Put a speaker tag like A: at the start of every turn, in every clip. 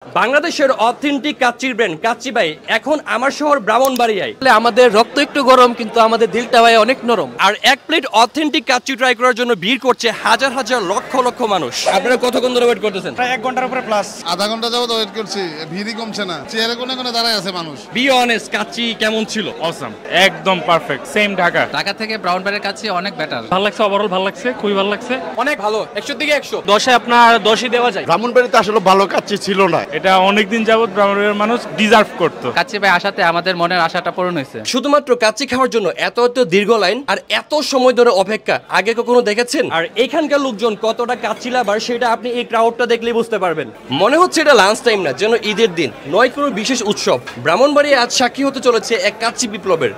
A: বাংলাদেশের authentic কাচ্চির brand kacchi ভাই এখন আমার শহর ব্রাহ্মণবাড়িয়ায়।
B: আমাদের রক্ত একটু গরম কিন্তু আমাদের দিলটা ভাই অনেক নরম।
A: আর এক প্লেট অথেন্টিক কাচ্চি ট্রাই করার জন্য ভিড় করছে হাজার হাজার লক্ষ লক্ষ মানুষ। আপনারা কতক্ষণ ধরে ওয়েট করতেছেন?
C: প্রায় 1 ঘন্টার উপরে প্লাস।
D: আধা ঘন্টা যাবত ওয়েট করছি, ভিড়ই কমছে না, চেয়ারে কোনে কোনে দাঁড়ায় আছে মানুষ।
A: বি অনেস্ট, কাচ্চি কেমন ছিল?
E: অসাম, একদম পারফেক্ট, সেম ঢাকা।
B: ঢাকা থেকে ব্রাউনবাড়ির কাছে অনেক বেটার।
E: ভালো লাগছে, ওভারঅল ভালো লাগছে, খুবই ভালো লাগছে,
B: অনেক ভালো, 100 থেকে 100।
A: 10-এ আপনার 10ই দেওয়া যায়।
F: ব্রাহ্মণবাড়িতে আসলে ভালো কাচ্চি ছিল না,
E: এটা অনেকদিন যাবত ব্রাহ্মণবাড়ির মানুষ ডিজার্ভ করতো।
B: কাচ্চি ভাই আসাতে আমাদের মনের আশাটা পূরণ হয়েছে।
A: শুধুমাত্র কাচ্চি খাওয়ার জন্য এত এত দীর্ঘ লাইন আর এত সময় ধরে অপেক্ষা আগে কখনো দেখেছেন? আর এখানকার লোকজন কতটা কাচ্চি লাভার সেটা আপনি এই ক্রাউডটা দেখলেই বুঝতে পারবেন। মনে হচ্ছে এটা লাঞ্চ টাইম না, যেন ঈদের দিন, নয় কোনো বিশেষ উৎসব। ব্রাহ্মণবাড়িয়া আজ সাক্ষী হতে চলেছে এক কাচ্চি বিপ্লবের।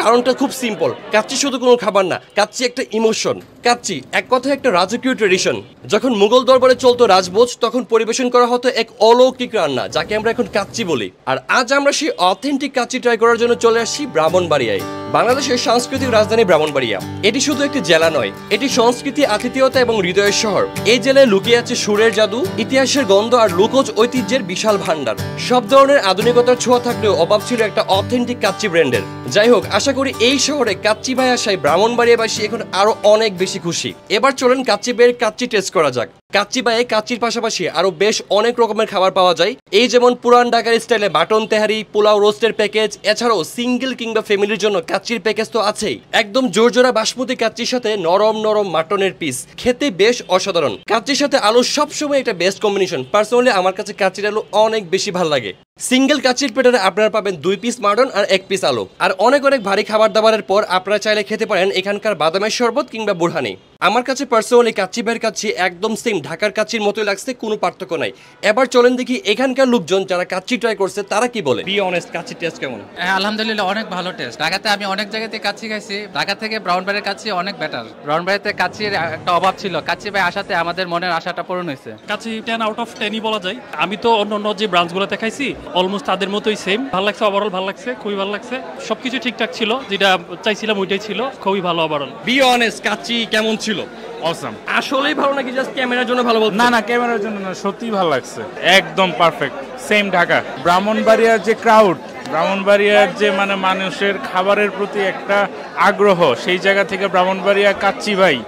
A: কারণটা খুব সিম্পল। কাচ্চি শুধু কোনো খাবার না, কাচ্চি একটা ইমোশন। কাচ্চি এক কথায় একটা রাজকীয় ট্রেডিশন। যখন মুঘল দরবারে চলতো রাজভোজ, তখন পরিবেশন করা হতো এক অলৌকিক রান্না, যাকে আমরা এখন কাচ্চি বলি। আর আজ আমরা সেই অথেন্টিক কাচ্চি ট্রাই করার জন্য চলে আসছি ব্রাহ্মণবাড়িয়ায়। বাংলাদেশের সাংস্কৃতিক রাজধানী ব্রাহ্মণবাড়িয়া। এটি শুধু একটি জেলা নয়, এটি সংস্কৃতি, আতিথেয়তা এবং হৃদয়ের শহর। এই জেলায় লুকিয়ে আছে সুরের জাদু, ইতিহাসের গন্ধ আর লোকজ ঐতিহ্যের বিশাল ভান্ডার। সব ধরনের আধুনিকতার ছোঁয়া থাকলেও অভাব ছিল একটা অথেন্টিক কাচ্চি ব্র্যান্ডের। যাই হোক, আশা করি এই শহরে কাচ্চি ভাই আসায় ব্রাহ্মণবাড়িয়াবাসী এখন আরো অনেক বেশি খুশি। এবার চলেন কাচ্চি ভাইয়ের কাচ্চি টেস্ট করা যাক। কাচ্চি ভাইয়ে কাচ্চির পাশাপাশি আরো বেশ অনেক রকমের খাবার পাওয়া যায়, এই যেমন পুরান ঢাকার স্টাইলে মাটন তেহারি, পোলাও, রোস্টের প্যাকেজ। এছাড়াও সিঙ্গেল কিংবা ফ্যামিলির জন্য কাচ্চির প্যাকেজ তো আছেই। একদম জোরজোড়া বাসমতি কাচ্চির সাথে নরম নরম মাটনের পিস, খেতে বেশ অসাধারণ। কাচ্চির সাথে আলু সবসময় একটা বেস্ট কম্বিনেশন। পার্সোনালি আমার কাছে কাচ্চির আলু অনেক বেশি ভালো লাগে। সিঙ্গেল কাচ্চির প্লেটারে আপনারা পাবেন 2 পিস মাটন আর 1 পিস আলু। আর অনেক অনেক ভারী খাবার দাবারের পর আপনারা চাইলে খেতে পারেন এখানকার বাদামের শরবত কিংবা বুরহানি। আমার কাছে পার্সোনালি কাচ্চি ভাইয়ের কাচ্চি একদম সেম ঢাকার কাচ্চির মতোই লাগছে, কোনো পার্থক্য নাই। এবার চলেন দেখি এখানকার লোকজন যারা কাচ্চি ট্রাই করছে তারা কি বলে। বি অনেস্ট, কাচ্চির টেস্ট কেমন?
B: হ্যাঁ, আলহামদুলিল্লাহ অনেক ভালো টেস্ট। ঢাকাতে আমি অনেক জায়গাতে কাচ্চি খাইছি, ঢাকা থেকে ব্রাউনবাড়ির কাচ্চি অনেক বেটার। ব্রাউনবাড়িতে কাচ্চির একটা অভাব ছিল, কাচ্চি ভাই আসাতে আমাদের মনের আশাটা পূরণ হয়েছে।
G: কাচ্চি 10 আউট অফ 10ই বলা যায়। আমি তো অন্য যে ব্রাঞ্চগুলোতে খাইছি অলমোস্ট তাদের মতোই সেম। ভালো লাগছে, ওভারঅল ভালো লাগছে, খুবই ভালো লাগছে, সবকিছু ঠিকঠাক ছিল, যেটা চাইছিলাম ওইটাই ছিল, খুবই ভালো ওভারঅল।
A: বি অনেস্ট, কাচ্চি কেমন ছিল?
E: অসাম।
A: আসলেই ভালো নাকি জাস্ট ক্যামেরার জন্য ভালো বলছেন?
E: না না, ক্যামেরার জন্য না, সত্যিই ভালো লাগছে, একদম পারফেক্ট, সেম ঢাকা। ব্রাহ্মণবাড়িয়ার যে ক্রাউড, ব্রাহ্মণবাড়িয়ার যে মানে মানুষের খাবারের প্রতি একটা আগ্রহ, সেই জায়গা থেকে ব্রাহ্মণবাড়িয়া কাচ্চি ভাই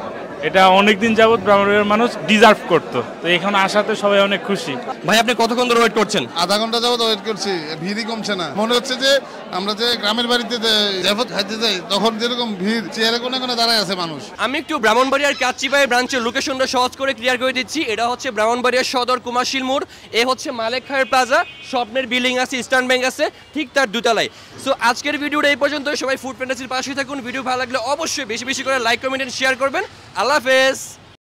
E: এটা অনেকদিন যাবত ব্রাহ্মণবাড়িয়ার মানুষ ডিজার্ভ করতো, তো এখানে আসাতে সবাই অনেক খুশি।
A: ভাই আপনি কতক্ষণ ধরে ওয়েট করছেন?
D: আধা ঘন্টা যাবত ওয়েট করছি, ভিড়ই কমছে না। মনে হচ্ছে যে আমরা যে গ্রামের বাড়িতে যাবত খাইতে যাই তখন যেরকম ভিড়, চেয়ারে কোনে কোনে দাঁড়ায় আছে মানুষ।
A: আমি একটু ব্রাহ্মণবাড়িয়ার কাচ্চি ভাই ব্রাঞ্চের লোকেশনটা সহজ করে ক্লিয়ার করে দিচ্ছি। এটা হচ্ছে ব্রাহ্মণবাড়িয়ার সদর কুমারশীল মোড়, এ হচ্ছে মালেক খায়ের প্লাজা, স্বপ্নের বিল্ডিং আছে, ইস্টার্ন ব্যাংক আছে ঠিক তার দুতলায়। সো আজকের ভিডিওটা এই পর্যন্ত। সবাই ফুড ফ্যান্টাসির পাশেই থাকুন। ভিডিও ভালো লাগলে অবশ্যই বেশি বেশি করে লাইক, কমেন্ট এন্ড শেয়ার করবেন। আল্লাহ হাফেজ।